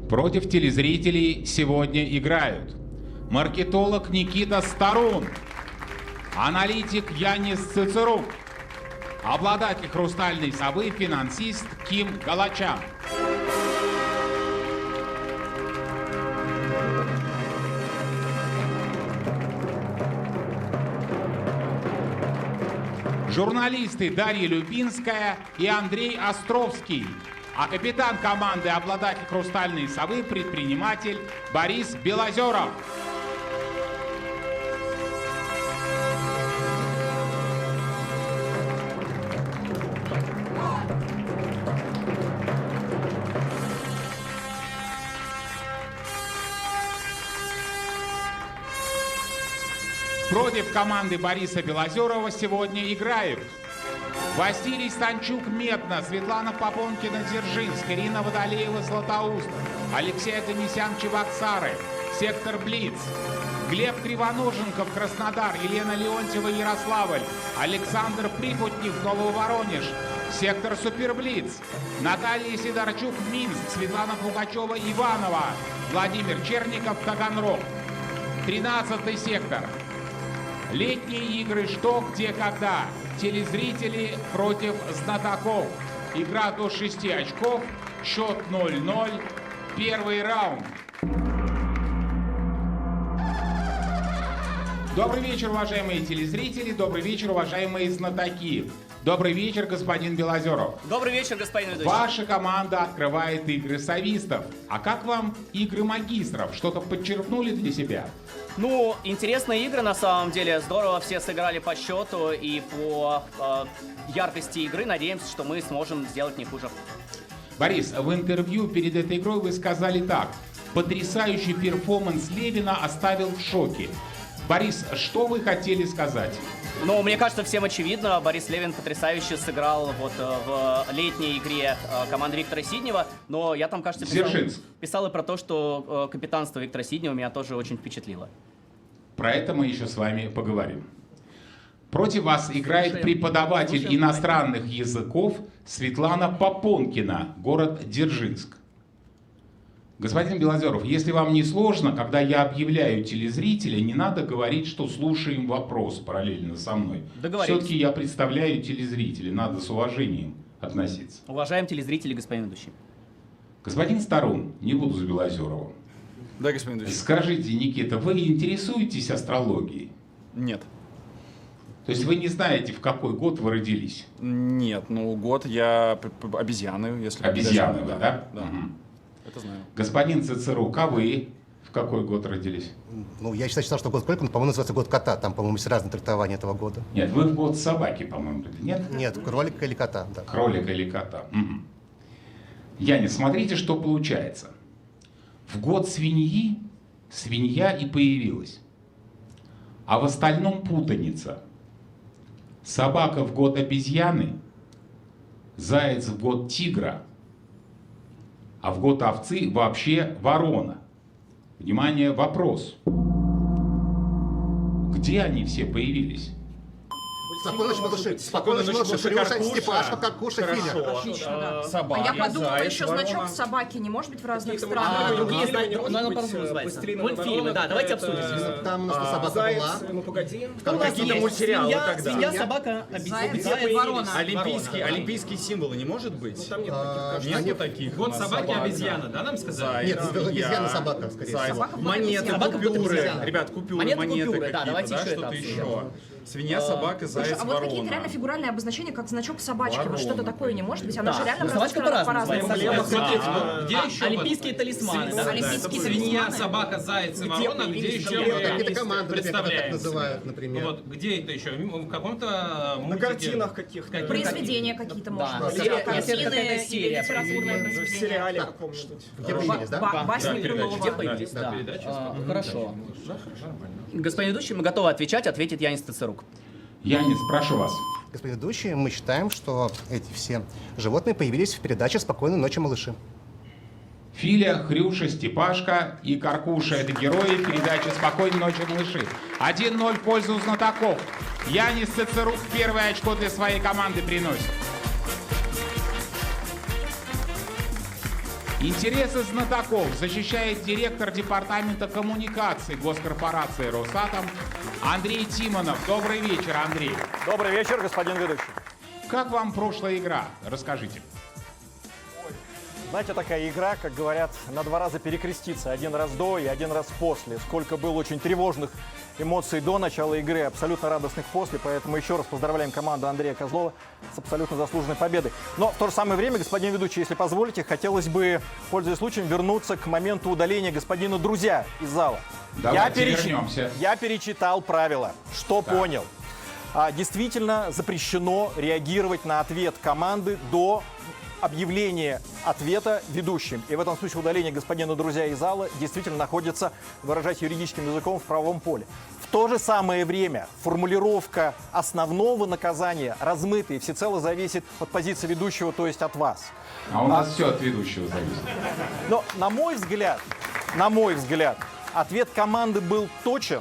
Против телезрителей сегодня играют маркетолог Никита Старун, аналитик Янис Цицерук, обладатель «Хрустальной совы» финансист Ким Галачян. Журналисты Дарья Любинская и Андрей Островский, а капитан команды, обладатель «Хрустальной совы», предприниматель Борис Белозеров. Против команды Бориса Белозерова сегодня играют Василий Станчук-Медна, Светлана Попонкина-Дзержинск, Ирина Водолеева-Златоуст, Алексей Аганесян-Чебоксары, Сектор Блиц, Глеб Кривоноженков, Краснодар, Елена Леонтьева-Ярославль, Александр Припутнев, Нововоронеж, Сектор Суперблиц, Наталья Сидорчук, Минск, Светлана Пугачева-Иванова, Владимир Черников, Таганрог. 13-й сектор. Летние игры «Что, где, когда». Телезрители против знатоков. Игра до 6 очков. Счет 0-0. Первый раунд. Добрый вечер, уважаемые телезрители. Добрый вечер, уважаемые знатоки. Добрый вечер, господин Белозеров. Добрый вечер, господин ведущий. Ваша команда открывает игры совистов. А как вам игры магистров? Что-то подчеркнули для себя? Ну, интересные игры на самом деле. Здорово все сыграли по счету и по яркости игры. Надеемся, что мы сможем сделать не хуже. Борис, в интервью перед этой игрой вы сказали так. Потрясающий перформанс Левина оставил в шоке. Борис, что вы хотели сказать? Ну, мне кажется, всем очевидно, Борис Левин потрясающе сыграл вот в летней игре команды Виктора Сиднева, но я там, кажется, писал и про то, что капитанство Виктора Сиднева меня тоже очень впечатлило. Про это мы еще с вами поговорим. Против вас играет преподаватель иностранных языков Светлана Попонкина, город Дзержинск. Господин Белозеров, если вам не сложно, когда я объявляю телезрителя, не надо говорить, что слушаем вопрос параллельно со мной. Все-таки я представляю телезрителей, надо с уважением относиться. Уважаем телезрителей, господин ведущий. Господин Старун, не буду за Белозеровым. Да, господин ведущий. Скажите, Никита, вы интересуетесь астрологией? Нет. То есть вы не знаете, в какой год вы родились? Нет, ну год я обезьяны, если... Обезьяны, вы, да? Да. Угу. Это знаю. Господин Цицерук, а вы в какой год родились? Ну, я считал, что год сколько, но, по-моему, называется год кота. Там, по-моему, есть разные трактования этого года. Нет, вы в год собаки, по-моему, нет? Нет, кролика или кота, да. Кролика или кота. Угу. Янис, смотрите, что получается. В год свиньи свинья и появилась. А в остальном путаница. Собака в год обезьяны, заяц в год тигра, а в год овцы вообще ворона. Внимание, вопрос. Где они все появились? Спокойной ночи, малыши. Спокойной ночи, малыши. Плюша, Степашка, Каркуша, Филя. Отлично, да. Собака, А я подумала, заяц, еще ворона. значок собаки не может быть в разных странах. Мультфильмы, да, давайте обсудим. Там у нас собака была. Ну погоди. Там Какие-то мультсериалы тогда. Свинья, собака, Заяц, ворона. Олимпийские символы не может быть? Там Нету таких. Вот собаки обезьяна, да, нам сказали? Нет, обезьяна собака, скорее всего. Собака в год Монеты, обезьяны. купюры. Ребят, купюры, Монеты, монеты купюры, да, какие-то, давайте да, еще это что-то обсудим. еще. Свинья, собака, Слушай, заяц, а вот какие-то реально ворона. фигуральные обозначения, как значок собачки, вот что-то Ворона, такое не может быть? Оно Да, же реально ну, в разных собачка странах по-разному по-разному. называется. называется. Где еще? Олимпийские талисманы, да. Олимпийские Свинья, талисманы. собака, заяц и ворона, где еще Какие-то мы команды, так представляем? называют, например. Вот, где это еще? В каком-то На мультике? картинах каких-то. Произведения какие-то, может быть, Серия, картины какая-то или серия. литературное В произведение. сериале каком-нибудь. Где появились, да? Басни Где Крылова. появились, да. передача, Хорошо. Господин ведущий, мы готовы отвечать, ответит Янис Цицерук. Янис, прошу вас. Господин ведущий, мы считаем, что эти все животные появились в передаче «Спокойной ночи, малыши». Филя, Хрюша, Степашка и Каркуша – это герои передачи «Спокойной ночи, малыши». 1-0 в пользу знатоков. Янис Цицерук первое очко для своей команды приносит. Интересы знатоков защищает директор департамента коммуникаций госкорпорации «Росатом» Андрей Тимонов. Добрый вечер, Андрей. Добрый вечер, господин ведущий. Как вам прошлая игра? Расскажите. Знаете, такая игра, как говорят, на 2 раза перекреститься. 1 раз до и 1 раз после. Сколько было очень тревожных эмоций до начала игры, абсолютно радостных после. Поэтому еще раз поздравляем команду Андрея Козлова с абсолютно заслуженной победой. Но в то же самое время, господин ведущий, если позволите, хотелось бы, пользуясь случаем, вернуться к моменту удаления господина Друзья из зала. Давайте вернемся. Я перечитал правила. Что понял? Действительно запрещено реагировать на ответ команды до объявление ответа ведущим. И в этом случае удаление господина Друзья из зала действительно находится, выражать юридическим языком, в правовом поле. В то же самое время формулировка основного наказания размытая и всецело зависит от позиции ведущего, то есть от вас. А у нас все от ведущего зависит. Но, на мой взгляд, ответ команды был точен.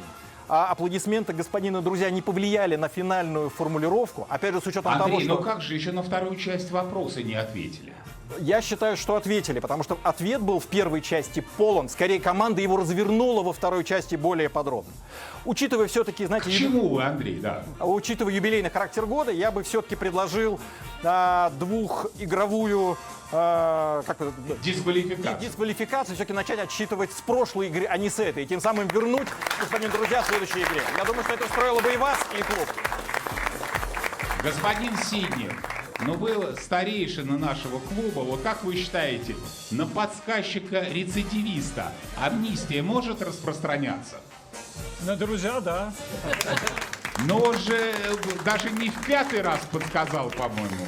А аплодисменты господина Друзья не повлияли на финальную формулировку. Опять же, с учетом того, Андрей, что... ну как же, еще на вторую часть вопроса не ответили? Я считаю, что ответили, потому что ответ был в первой части полон. Скорее, команда его развернула во второй части более подробно. Учитывая все-таки, знаете... К чему вы, Андрей, да? Учитывая юбилейный характер года, я бы все-таки предложил двухигровую... дисквалификацию, все-таки начать отсчитывать с прошлой игры, а не с этой. И тем самым вернуть, господин Друзья, в следующей игре. Я думаю, что это устроило бы и вас, и клуб. Господин Сиднев, ну вы старейшина нашего клуба, вот как вы считаете, на подсказчика-рецидивиста амнистия может распространяться? На Друзья, да. Но он же даже не в 5-й раз подсказал, по-моему.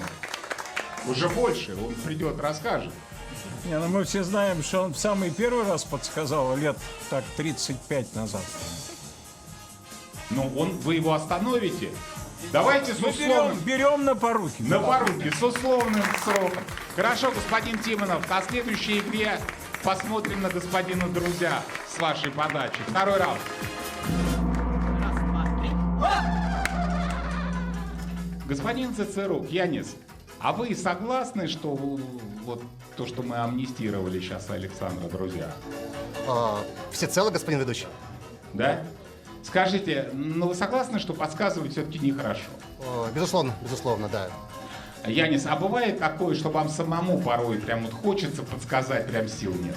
Уже больше, он придет, расскажет. Не, ну мы все знаем, что он в самый первый раз подсказал лет так 35 назад. Ну, вы его остановите? Давайте с условным... Берем на поруки. На поруки, с условным сроком. Хорошо, господин Тимонов, на следующей игре посмотрим на господина Друзья с вашей подачи. Второй раунд. Раз, два, три. Господин Цицерук, Янис, а вы согласны, что вот то, что мы амнистировали сейчас Александра Друзья? Всецело, господин ведущий. Да? Скажите, ну вы согласны, что подсказывать все-таки нехорошо? Безусловно, да. Янис, а бывает такое, что вам самому порой прям вот хочется подсказать, прям сил нет?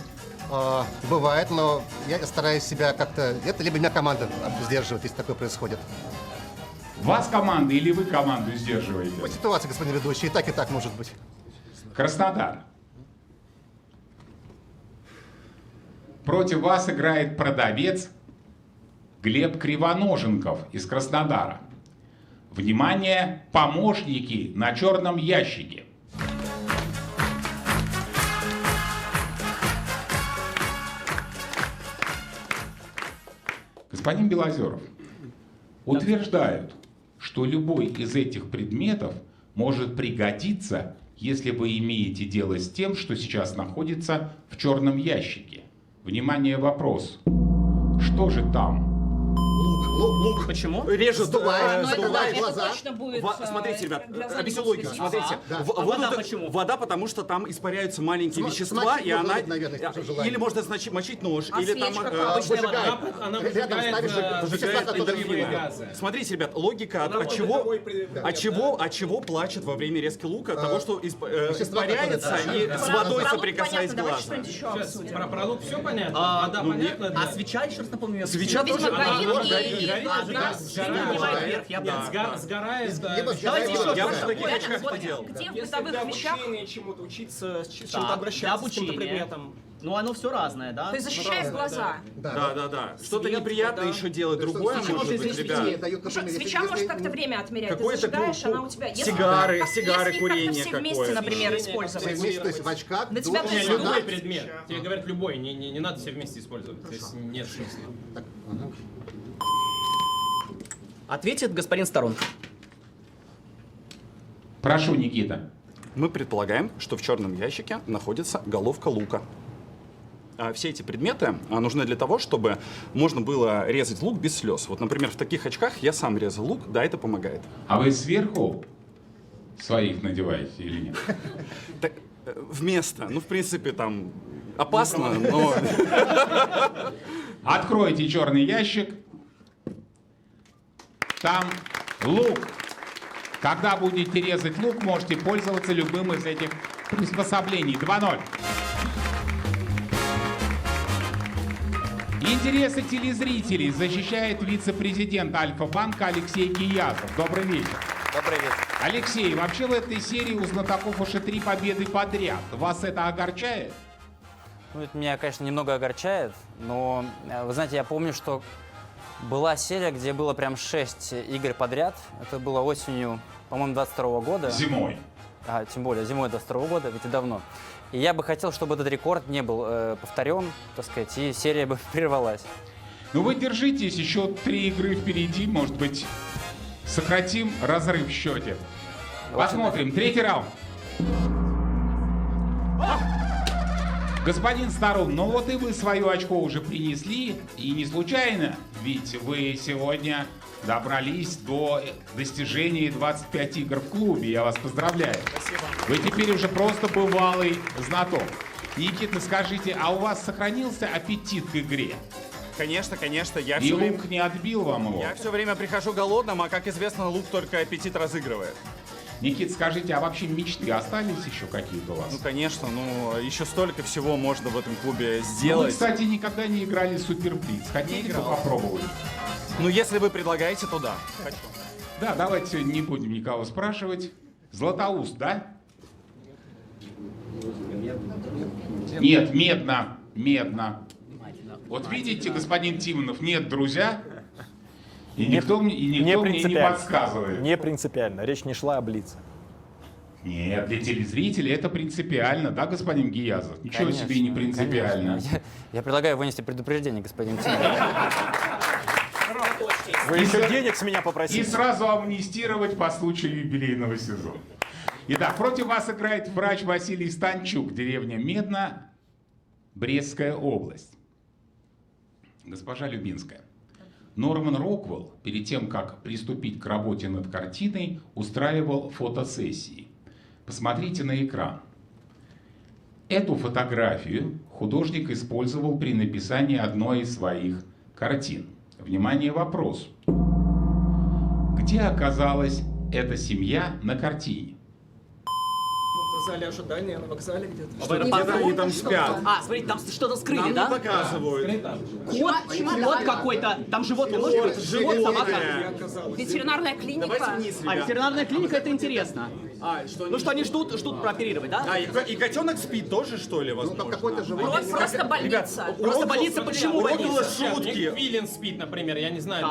Бывает, но я стараюсь себя как-то... Это либо меня команда сдерживает, если такое происходит. Вас команда или вы команду сдерживаете? По ситуации, господин ведущий, и так может быть. Краснодар. Против вас играет продавец Глеб Кривоноженков из Краснодара. Внимание, помощники на черном ящике. Господин Белозеров, утверждают, что любой из этих предметов может пригодиться, если вы имеете дело с тем, что сейчас находится в черном ящике. Внимание, вопрос. Что же там? Лук. Почему? Режет, это сдувает глаза. Точно будет, Смотрите, ребят, для объясню логику. взаимодействия. Смотрите, вода почему? Вода, потому что там испаряются маленькие вещества, смочить и она... можно, наверное, если желание. Или можно мочить нож, А или там... свечка как? Обычная вода. Она Рядом ставишь выжигает вещества, которые эндорфины. газы. Смотрите, ребят, логика, от чего плачет во время резки лука? От того, что испаряется и с водой Про лук соприкасаясь понятно, давайте глазом. что-нибудь еще Сейчас, обсудим. про лук все понятно? Вода понятна? А свеча, еще раз напомню, Свеча Видимо, тоже... горит, и горит, одна поднимает вверх, я Нет, понял. сгорает. Давайте еще Я раз. в таких Вот, очках вот, поделал. где в Если бытовых для вещах... обучения чему-то учиться, с чем-то Так, для обращаться, с каким-то обучения. предметом. Ну, оно все разное, да? То есть защищает глаза. Да. Что-то Свет, неприятное вода. еще делать, другое Свеча может может быть, извести. ребят. Свеча может как-то время отмерять. Ты Какое-то зажигаешь, она у тебя... Если сигары, как-то- сигары, если курение как-то все вместе, какое-то. например, Все использовать. вместе, то есть в очках, На тебя душ, то есть Любой вода. предмет. Тебе говорят любой, не надо все вместе использовать. Здесь нет смысла. Ответит господин Сторонко. Прошу, Никита. Мы предполагаем, что в черном ящике находится головка лука. Все эти предметы нужны для того, чтобы можно было резать лук без слез. Вот, например, в таких очках я сам резал лук, да, это помогает. А вы сверху своих надеваете или нет? Так, вместо, ну, в принципе, там, Опасно, но... Откройте черный ящик. Там лук. Когда будете резать лук, можете пользоваться любым из этих приспособлений. 2-0. Интересы телезрителей защищает вице-президент Альфа-банка Алексей Гиязов. Добрый вечер. Добрый вечер. Алексей, вообще в этой серии у знатоков уже 3 победы подряд. Вас это огорчает? Ну, это меня, конечно, немного огорчает, но, вы знаете, я помню, что была серия, где было прям 6 игр подряд. Это было осенью, по-моему, 22 года. Зимой. Тем более, зимой 22 года, ведь и давно. И я бы хотел, чтобы этот рекорд не был повторен, так сказать, и серия бы прервалась. Ну вы держитесь, еще 3 игры впереди, может быть, сократим разрыв в счете. Посмотрим, 3-й раунд. Господин Старун, ну вот и вы свое очко уже принесли, и не случайно, ведь вы сегодня добрались до достижения 25 игр в клубе. Я вас поздравляю. Спасибо. Вы теперь уже просто бывалый знаток. Никита, скажите, а у вас сохранился аппетит к игре? Конечно, конечно. Я И все лук время... не отбил вам его? Я все время прихожу голодным, а, как известно, лук только аппетит разыгрывает. Никит, скажите, а вообще мечты остались еще какие-то у вас? Ну, конечно, еще столько всего можно в этом клубе Ну, сделать. вы, кстати, никогда не играли в Супер Блиц. Хотите попробовать? Ну, если вы предлагаете, то да. Хочу. Да, давайте сегодня не будем никого спрашивать. Златоуст, да? Нет, медно, медно. Вот видите, господин Тимонов, нет, друзья, и никто мне не подсказывает. Не принципиально. Речь не шла о блице. Нет, для телезрителей это принципиально, да, господин Гиязов? Ничего Конечно, себе не принципиально. Я предлагаю вынести предупреждение, господин Тимонов. Вы еще денег с меня И попросили. сразу амнистировать по случаю юбилейного сезона. Итак, против вас играет врач Василий Станчук, деревня Медна, Брестская область. Госпожа Любинская. Норман Роквелл, перед тем, как приступить к работе над картиной, устраивал фотосессии. Посмотрите на экран. Эту фотографию художник использовал при написании одной из своих картин. Внимание, вопрос. Где оказалась эта семья на картине? В зале ожидания, на вокзале где-то. Где-то они там спят. Смотрите, там что-то скрыли, Нам да? не показывают. Кот какой-то. Там животное, может быть? Живот, собака. Ветеринарная клиника. Давайте вниз, ребят. Ветеринарная клиника, это интересно. Ну что они ждут прооперировать, да? И котенок спит тоже, что ли, возможно? Просто больница. Просто больница, почему Урокла больница? шутки. Филин спит, например, я не знаю.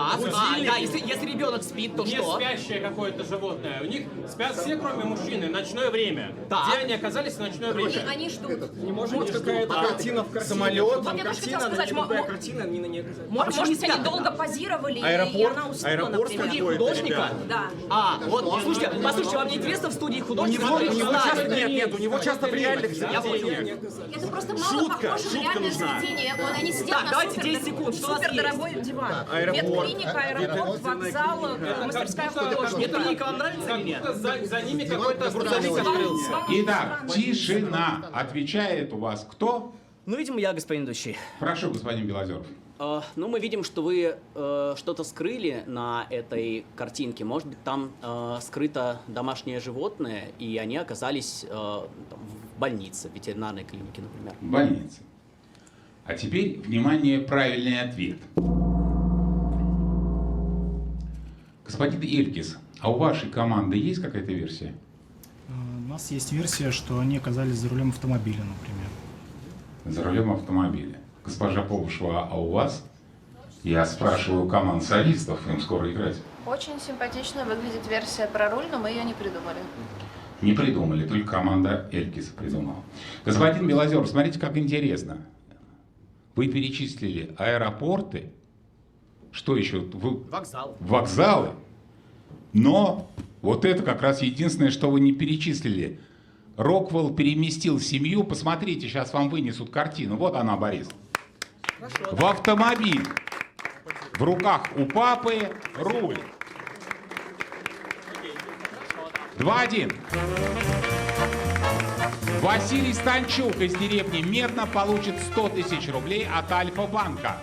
Если ребенок спит, то Не что? спящее какое-то животное. У них спят все, кроме мужчины, ночное время. Так. Где они оказались в ночное время? Они ждут. Не может быть какая-то картина в картине. Самолет. Там Я тоже хотела картина, сказать, любая картина, они на ней оказались. Может быть, они долго позировали, и Аэропорт? она уснула, Аэропорт например. какой-то, Художника? Да. Вот, послушайте, вам не интересно в студии художника? У него часто, нет, у него часто в реальных Я понял. заведениях. Это просто мало Шутка, похоже на шутка реальное нужна. заведение. Они сидят Так, на давайте 10 секунд, что у нас супердорогой диван. Аэропорт. Ветклиника, аэропорт, вокзал, мастерская художника. Ветклиника вам нравится или нет? За ними какой-то грузовик открылся. Итак, тишина. Отвечает у вас кто? Ну, видимо, я, господин ведущий. Прошу, господин Белозеров. Ну, мы видим, что вы что-то скрыли на этой картинке. Может быть, там скрыто домашнее животное, и они оказались в больнице, в ветеринарной клинике, например. В больнице. А теперь, внимание, правильный ответ. Господин Элькис, а у вашей команды есть какая-то версия? У нас есть версия, что они оказались за рулем автомобиля, например. За рулем автомобиля. Госпожа Повышева, а у вас? Я спрашиваю команд солистов, им скоро играть. Очень симпатично выглядит версия про руль, но мы ее не придумали. Не придумали, только команда Элькиса придумала. Господин Белозеров, смотрите, как интересно. Вы перечислили аэропорты, что еще? Вокзалы. Но вот это как раз единственное, что вы не перечислили. Роквелл переместил семью. Посмотрите, сейчас вам вынесут картину. Вот она, Борис. В автомобиль. В руках у папы руль. 2-1. Василий Станчук из деревни Медно получит 100 тысяч рублей от Альфа-банка.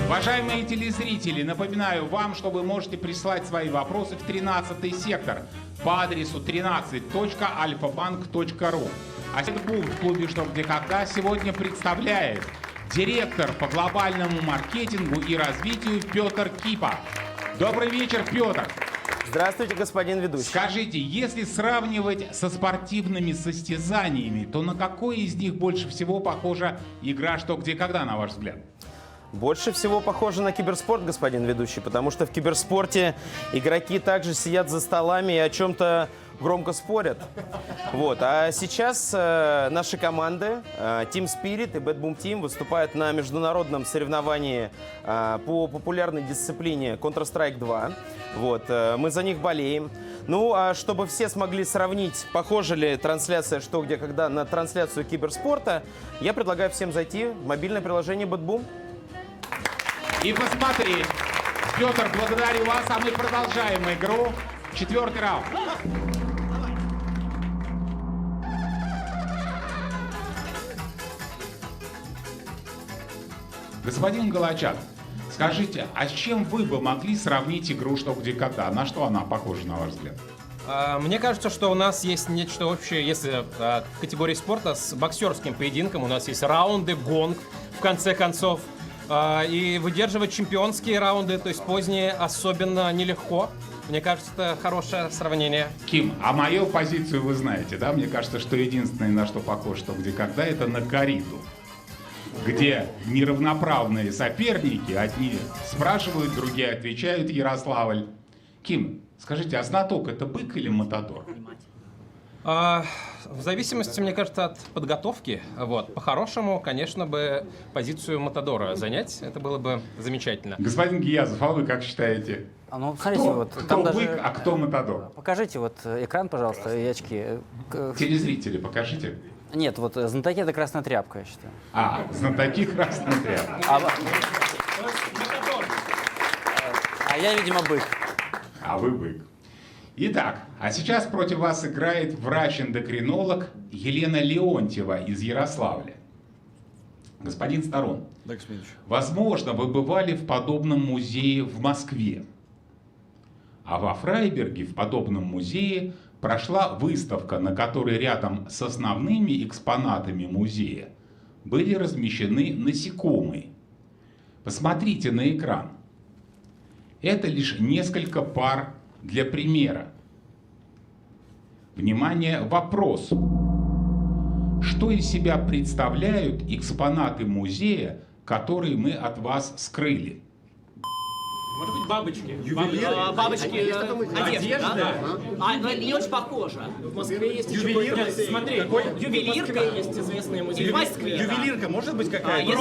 Уважаемые телезрители, напоминаю вам, что вы можете прислать свои вопросы в 13-й сектор по адресу 13.alfabank.ru. А Сетбум в клубе «Что, где, когда» сегодня представляет директор по глобальному маркетингу и развитию Петр Кипа. Добрый вечер, Петр. Здравствуйте, господин ведущий. Скажите, если сравнивать со спортивными состязаниями, то на какой из них больше всего похожа игра «Что, где, когда», на ваш взгляд? Больше всего похоже на киберспорт, господин ведущий, потому что в киберспорте игроки также сидят за столами и о чем-то громко спорят. Вот. А сейчас наши команды Team Spirit и Bad Boom Team выступают на международном соревновании по популярной дисциплине Counter-Strike 2. Вот. Мы за них болеем. Ну, а чтобы все смогли сравнить, похожа ли трансляция «Что, где, когда» на трансляцию киберспорта, я предлагаю всем зайти в мобильное приложение Bad Boom. И посмотреть. Петр, благодарю вас, а мы продолжаем игру. 4-й раунд. Господин Голочат, скажите, а с чем вы бы могли сравнить игру «Что, где, когда»? На что она похожа, на ваш взгляд? Мне кажется, что у нас есть нечто общее, если в категории спорта, с боксерским поединком. У нас есть раунды, гонг, в конце концов. И выдерживать чемпионские раунды, то есть поздние, особенно нелегко. Мне кажется, это хорошее сравнение. Ким, а мою позицию вы знаете, да? Мне кажется, что единственное, на что похож «Что, где, когда», это на кориду, где неравноправные соперники, одни спрашивают, другие отвечают. Ярославль. Ким, скажите, а знаток — это бык или матадор? В зависимости, мне кажется, от подготовки. Вот. По-хорошему, конечно, бы позицию матадора занять. Это было бы замечательно. Господин Гиязов, а вы как считаете? Ну, смотрите, кто, вот, кто там бык, даже... а кто матадор? Покажите вот экран, пожалуйста, и очки. Телезрители, покажите. Нет, вот знатоки — это красная тряпка, я считаю. Знатоки — красная тряпка. А я, видимо, бык. А вы бык. Итак, а сейчас против вас играет врач-эндокринолог Елена Леонтьева из Ярославля. Господин Старон, да, господин. Возможно, вы бывали в подобном музее в Москве. А во Фрайберге в подобном музее прошла выставка, на которой рядом с основными экспонатами музея были размещены насекомые. Посмотрите на экран. Это лишь несколько пар для примера. Внимание, вопрос. Что из себя представляют экспонаты музея, которые мы от вас скрыли? Может быть, бабочки. Бабочки, одежда. Но не очень похоже. В Москве есть Ювелирка, смотри. Ювелирка есть известные музеи. В Москве. Ювелирка может быть какая-то?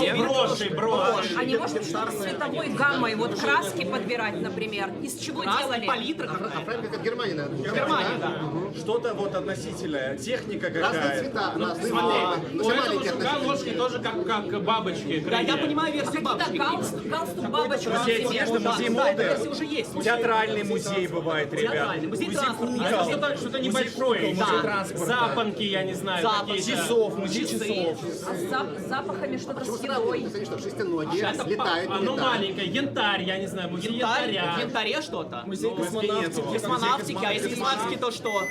Броши. А не может цветовой гаммой вот краски подбирать, например? Из чего делали? Палитра. Как в Германии, наверное. В Германии, да. Что-то вот относительное, техника Разные какая-то. цвета, разные Смотри, у этого маленькие жука относительно. ложки тоже как бабочки. Да, я понимаю версию Какие-то бабочки. галстук бабочек. Музей одежды, музей моды. Версия уже есть. Театральный музей бывает, ребят. Театральный, музей транспорта. А это что-то небольшое. Музей транспорта. Запонки, я не знаю. Часов, музей часов. А с запахами что-то с едой. Что шестиногие летают. Оно маленькое. Янтарь, я не знаю. Музей янтаря. В янтаре что-то. Музей космонавтики. Космонавтики. А если космонавтики, то что?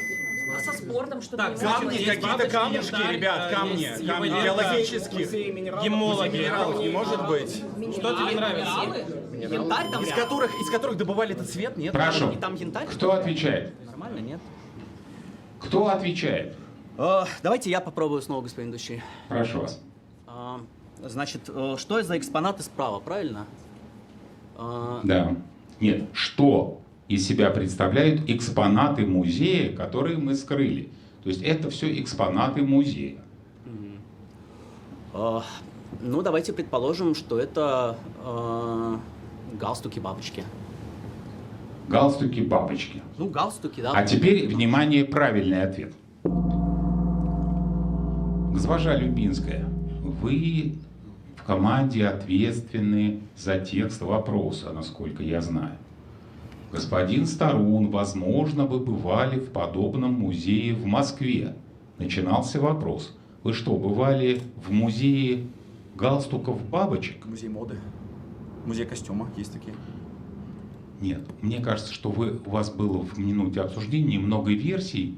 А со спортом что-то. Так, Камни, какие-то камушки, ребят, камни. Камни биологические. Гемологи. Минералов не может быть. Что тебе нравится? Янтарь там Из которых добывали этот цвет, нет? Прошу. И там янтарь? Кто отвечает? Нормально, нет? Кто отвечает? Давайте я попробую снова, господин ведущий. Прошу вас. Значит, что за экспонаты справа, правильно? Да. Нет, что из себя представляют экспонаты музея, которые мы скрыли? То есть это все экспонаты музея. Ну, давайте предположим, что это галстуки-бабочки. Галстуки-бабочки. Ну, галстуки, да. А теперь, внимание, правильный ответ. Госпожа Любинская, вы в команде ответственны за текст вопроса, насколько я знаю. Господин Старун, возможно, вы бывали в подобном музее в Москве. начинался вопрос. Вы что, бывали в музее галстуков бабочек? Музей моды. Музей костюма. Есть такие. Нет. Мне кажется, что у вас было в минуте обсуждения много версий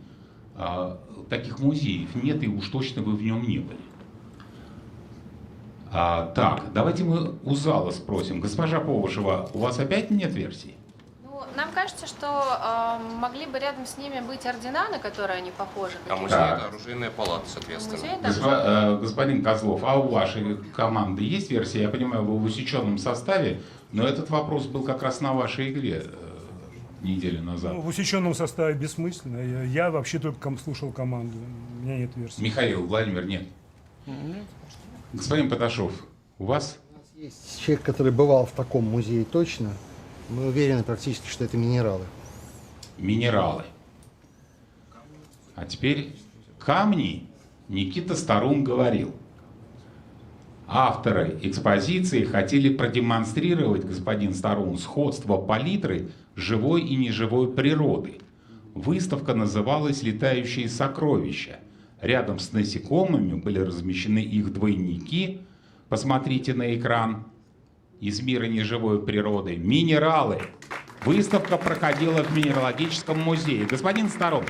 таких музеев. Нет, и уж точно вы в нем не были. Так, давайте мы у зала спросим. Госпожа Повышева, у вас опять нет версий? Ну, нам кажется, что могли бы рядом с ними быть ордена, на которые они похожи. А музей — это оружейная палата, соответственно. Господин Козлов, а у вашей команды есть версия? Я понимаю, вы в усеченном составе, но этот вопрос был как раз на вашей игре неделю назад. Ну, в усеченном составе бессмысленно. Я вообще только слушал команду. У меня нет версии. Михаил, Владимир, нет. Господин Поташов, у вас? У нас есть человек, который бывал в таком музее точно. Мы уверены практически, что это минералы. Минералы. А теперь камни. Никита Старун говорил. Авторы экспозиции хотели продемонстрировать, господин Старун, сходство палитры живой и неживой природы. Выставка называлась «Летающие сокровища». Рядом с насекомыми были размещены их двойники. Посмотрите на экран. Из мира неживой природы. Минералы. Выставка проходила в Минералогическом музее. Господин Старун,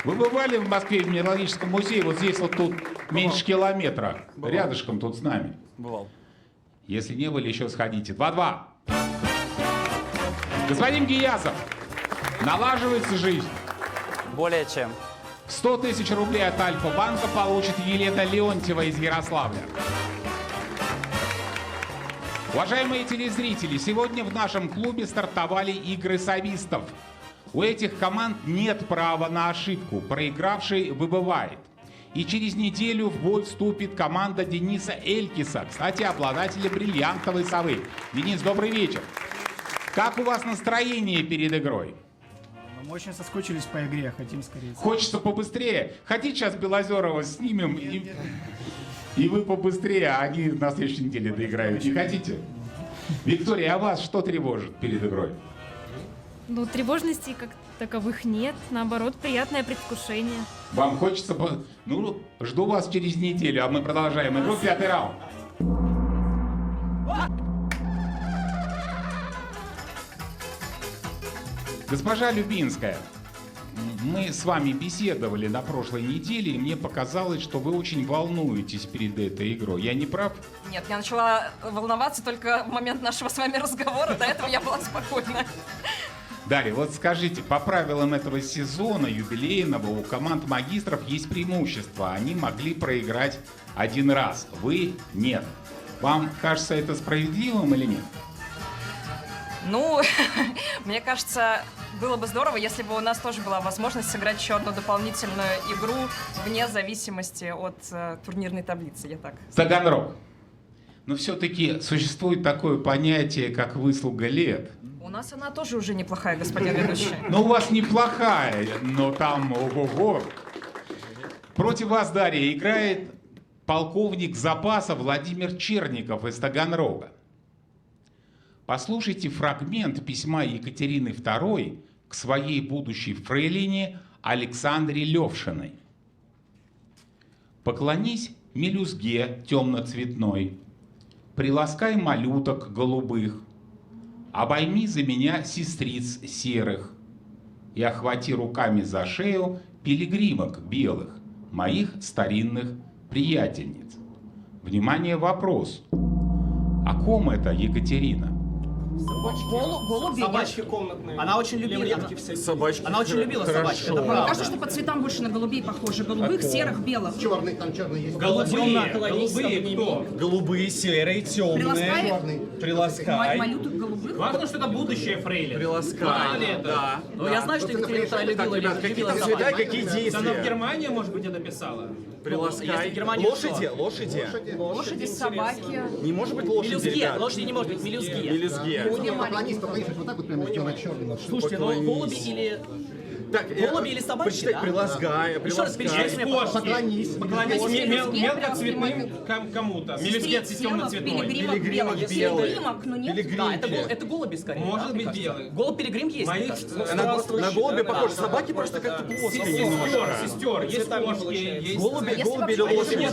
вы бывали в Москве в Минералогическом музее? Вот здесь вот тут меньше километра. Рядышком тут с нами. Бывал. Если не были, еще сходите. 2-2. Господин Гиязов, налаживается жизнь. Более чем. 100 тысяч рублей от Альфа-банка получит Елена Леонтьева из Ярославля. Уважаемые телезрители, сегодня в нашем клубе стартовали игры совистов. У этих команд нет права на ошибку. Проигравший выбывает. И через неделю в бой вступит команда Дениса Элькиса, кстати, обладателя бриллиантовой совы. Денис, добрый вечер. Как у вас настроение перед игрой? Мы очень соскучились по игре, хотим скорее. Хочется побыстрее. Хотите, сейчас Белозерова снимем, и вы побыстрее, а они на следующей неделе доиграют. Не хотите? Виктория, а вас что тревожит перед игрой? Ну, тревожностей как таковых нет. Наоборот, приятное предвкушение. Вам хочется... Ну, жду вас через неделю, а мы продолжаем игру. 5-й раунд. Госпожа Любинская, мы с вами беседовали на прошлой неделе, и мне показалось, что вы очень волнуетесь перед этой игрой. Я не прав? Нет, я начала волноваться только в момент нашего с вами разговора. До этого я была спокойна. Дарья, вот скажите, по правилам этого сезона юбилейного у команд магистров есть преимущество. Они могли проиграть один раз. Вы нет. Вам кажется это справедливым или нет? Ну, мне кажется, было бы здорово, если бы у нас тоже была возможность сыграть еще одну дополнительную игру вне зависимости от турнирной таблицы. Я так. Таганрог. Но все-таки существует такое понятие, как выслуга лет. У нас она тоже уже неплохая, господин ведущий. Ну, у вас неплохая, но там ого-го. Против вас, Дарья, играет полковник запаса Владимир Черников из Таганрога. Послушайте фрагмент письма Екатерины II к своей будущей фрейлине Александре Левшиной. «Поклонись мелюзге темно-цветной, приласкай малюток голубых, обойми за меня сестриц серых и охвати руками за шею пилигримок белых, моих старинных приятельниц». Внимание, вопрос. О ком это Екатерина? Голуби. Собачки комнатные. Она очень любила. Собачки. Она очень любила собачек. Это Мне правда. кажется, что по цветам больше на голубей похоже. Голубых, серых, белых. Черный, там черный есть. Голубые кто? Голубые, серые, темные. Приласкай. Малюток голубых. Важно, что это будущее фрейлин. Приласкай. Да. Ну, я знаю, что Екатерина любила цвета, собачек. какие действия? Она в Германии, может быть, это писала? Приласкай. Лошади. Лошади, собаки. Не может быть лошади, Мелюзги. ребят. Лошади не может быть, мелюзги. Поклонись, Вот так вот прямо сделать черный. Слушайте, ну голуби или... Так, Голуби или собаки, почитай, да? прилагая. Еще раз перечислите мне, пожалуйста. Поклонись мелкоцветным кому-то. Мелюзге темно-цветной. Пилигримок белый. Пилигримок, ну нет. Да, это голуби скорее. Может да, быть мне кажется. белый. Голубь пилигрим есть, мне кажется. На голуби похоже. Собаки просто как-то плоские немножко. Сестер, есть кошки, есть... Голуби или лошади.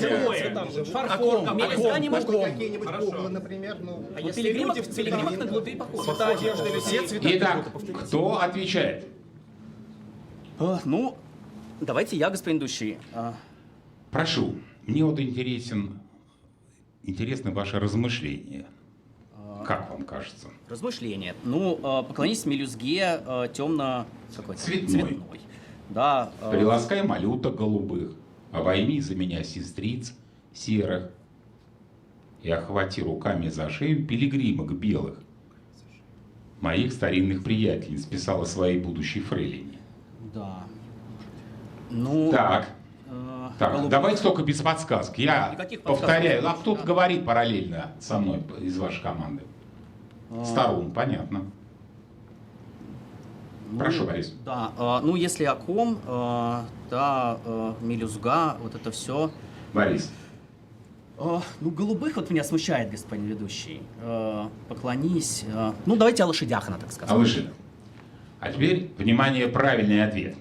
Фарфор, Мелюзга не может быть. Какие-нибудь пугало, например, ну... Пилигримок на голубей похож. Все цвета. Итак, кто отвечает? Ну, давайте я, господин ведущий. Прошу, мне вот интересны ваши размышления. Как вам кажется? Размышления. Ну, поклонись мелюзге темно... Цветной. Да. Приласкай малюта голубых, обойми за меня сестриц серых и охвати руками за шею пилигримок белых. Моих старинных приятельниц писала своей будущей фрейлине. Да. Ну... Так. Давайте только без подсказок. Я повторяю. А кто-то говорит параллельно со мной из вашей команды? Сторон, понятно. Прошу, Борис. Да, ну если о ком, да, мелюзга, вот это все. Борис. Ну, голубых вот меня смущает, господин ведущий. Поклонись. Ну, давайте о лошадях, она так сказала. О лошадях. А теперь, внимание, правильный ответ.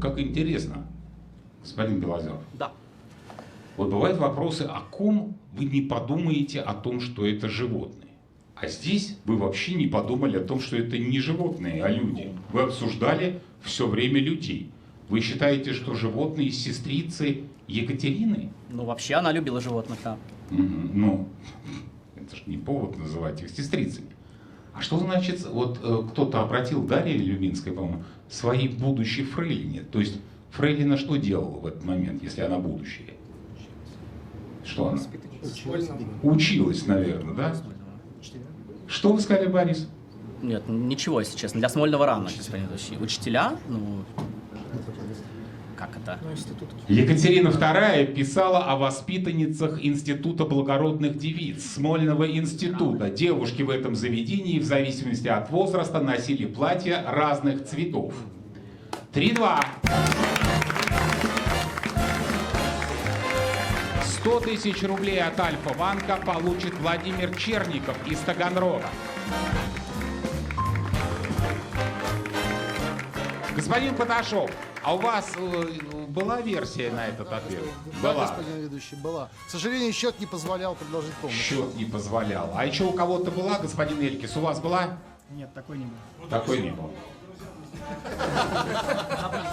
Как интересно, господин Белозеров. Да. Вот бывают вопросы, о ком вы не подумаете о том, что это животные. А здесь вы вообще не подумали о том, что это не животные, а люди. Вы обсуждали все время людей. Вы считаете, что животные сестрицы Екатерины? Ну, вообще она любила животных, да. Ну, это же не повод называть их сестрицами. А что значит, вот кто-то обратил, Дарья Любинская, по-моему, своей будущей фрейлине. То есть фрейлина что делала в этот момент, если она будущая? Что она? Училась, наверное, да? Что вы сказали, Борис? Нет, ничего, если честно. Для Смольного рано, господин ведущий. Учителя, ну... Как это? Екатерина II писала о воспитанницах Института благородных девиц, Смольного института. Девушки в этом заведении в зависимости от возраста носили платья разных цветов. 3-2. 100 тысяч рублей от Альфа-банка получит Владимир Черников из Таганрога. Господин Паташов, а у вас была версия на этот ответ? Да, Была. господин ведущий, была. К сожалению, счет не позволял предложить помощь. Счет не позволял. А еще у кого-то была, господин Элькис? У вас была? Нет, такой не был. Такой не был.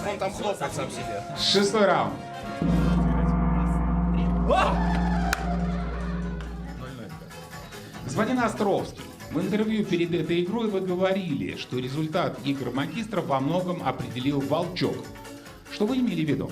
Он там хлопает сам себе. 6-й раунд. Господин Островский, в интервью перед этой игрой вы говорили, что результат игр магистров во многом определил Волчок. Что вы имели в виду?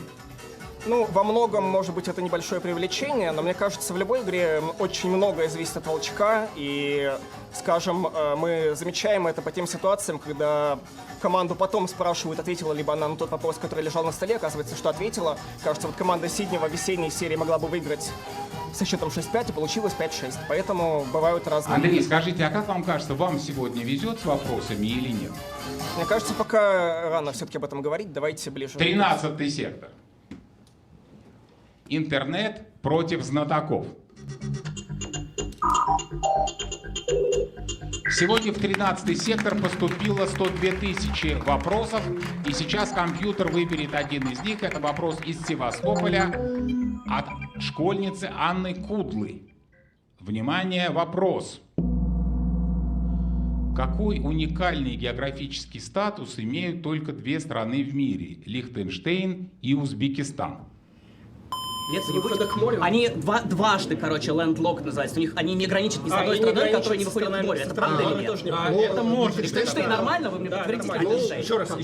Ну, во многом, может быть, это небольшое преувеличение, но мне кажется, в любой игре очень многое зависит от Волчка, и, скажем, мы замечаем это по тем ситуациям, когда команду потом спрашивают, ответила либо она на тот вопрос, который лежал на столе, оказывается, что ответила. Кажется, вот команда Сиднева в весенней серии могла бы выиграть со счетом 6-5, и получилось 5-6, поэтому бывают разные... Андрей, скажите, а как вам кажется, вам сегодня везет с вопросами или нет? Мне кажется, пока рано все-таки об этом говорить, давайте ближе... 13-й сектор. Интернет против знатоков. Сегодня в 13-й сектор поступило 102 тысячи вопросов, и сейчас компьютер выберет один из них. Это вопрос из Севастополя от школьницы Анны Кудлы. Внимание, вопрос. Какой уникальный географический статус имеют только две страны в мире – Лихтенштейн и Узбекистан? Они дважды, короче, лендлок называется. У них они не граничат ни с одной страной, которая не выходит в море. Это правда или нет? Это может. Лихтенштейн нормально? Вы мне подтвердите Лихтенштейн? Еще раз. Не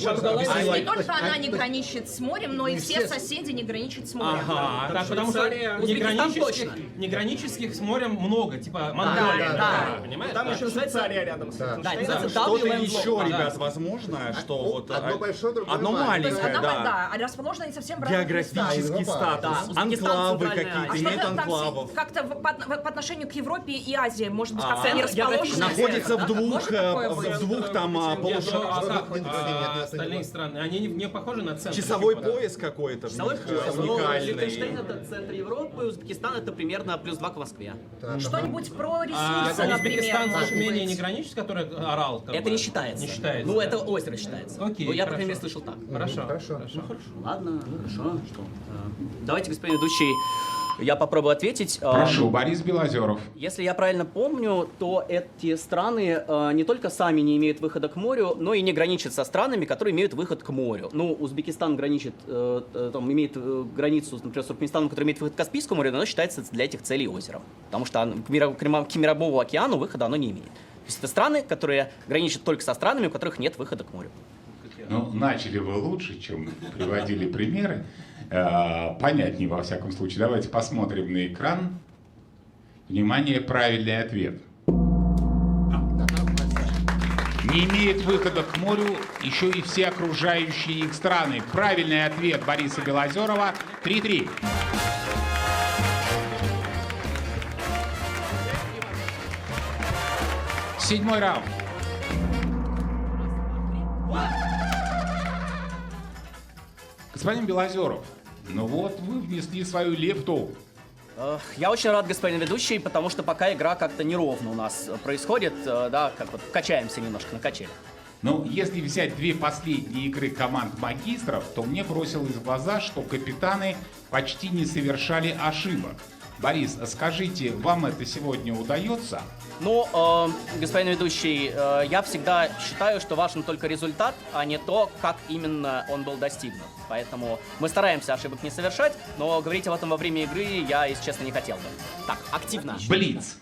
только она не граничит с морем, но и все соседи не граничат с морем. Ага, да, потому что негранических с морем много, типа Монголия. Да. Понимаешь? Там еще Швейцария рядом с Лихтенштейном. Что-то еще, ребят, возможно, что вот... Одно большое, другое Одно маленькое. маленькое, да. Да, расположены они совсем в разных местах. Географический статус. анклавы какие-то, нет анклавов. Как-то по отношению к Европе и Азии, может быть, как-то не расположены. Находится в двух там остальные страны, они не похожи на центр. Часовой пояс какой-то. Часовой пояс. Лихтенштейн — это центр Европы, Узбекистан — это примерно +2 к Москве. Что-нибудь про ресурсы, например, Узбекистан может более-менее быть. не граничит, который орал? Это не считается. Не считается. Ну, это озеро считается. Окей, Ну, я, по хорошо. крайней мере, слышал так. Хорошо. Ладно, хорошо. Что? Давайте, господин ведущий, я попробую ответить. Прошу, Борис Белозеров. Если я правильно помню, то эти страны не только сами не имеют выхода к морю, но и не граничат со странами, которые имеют выход к морю. Ну, Узбекистан граничит, имеет границу, например, с Туркменистаном, который имеет выход к Каспийскому морю, но оно считается для этих целей озером. Потому что к Мировому океану выхода оно не имеет. То есть это страны, которые граничат только со странами, у которых нет выхода к морю. Ну, начали вы лучше, чем приводили примеры. Понятнее, во всяком случае. Давайте посмотрим на экран. Внимание, правильный ответ. Не имеет выхода к морю еще и все окружающие их страны. Правильный ответ Бориса Белозерова. 3-3. Седьмой раунд. Господин Белозеров, ну вот вы внесли свою лепту. Я очень рад, господин ведущий, потому что пока игра как-то неровно у нас происходит, да, как вот качаемся немножко на качелях. Ну, если взять две последние игры команд магистров, то мне бросилось в глаза, что капитаны почти не совершали ошибок. Борис, скажите, вам это сегодня удается? Ну, господин ведущий, я всегда считаю, что важен только результат, а не то, как именно он был достигнут. Поэтому мы стараемся ошибок не совершать, но говорить об этом во время игры я, если честно, не хотел бы. Так, активно. Блиц.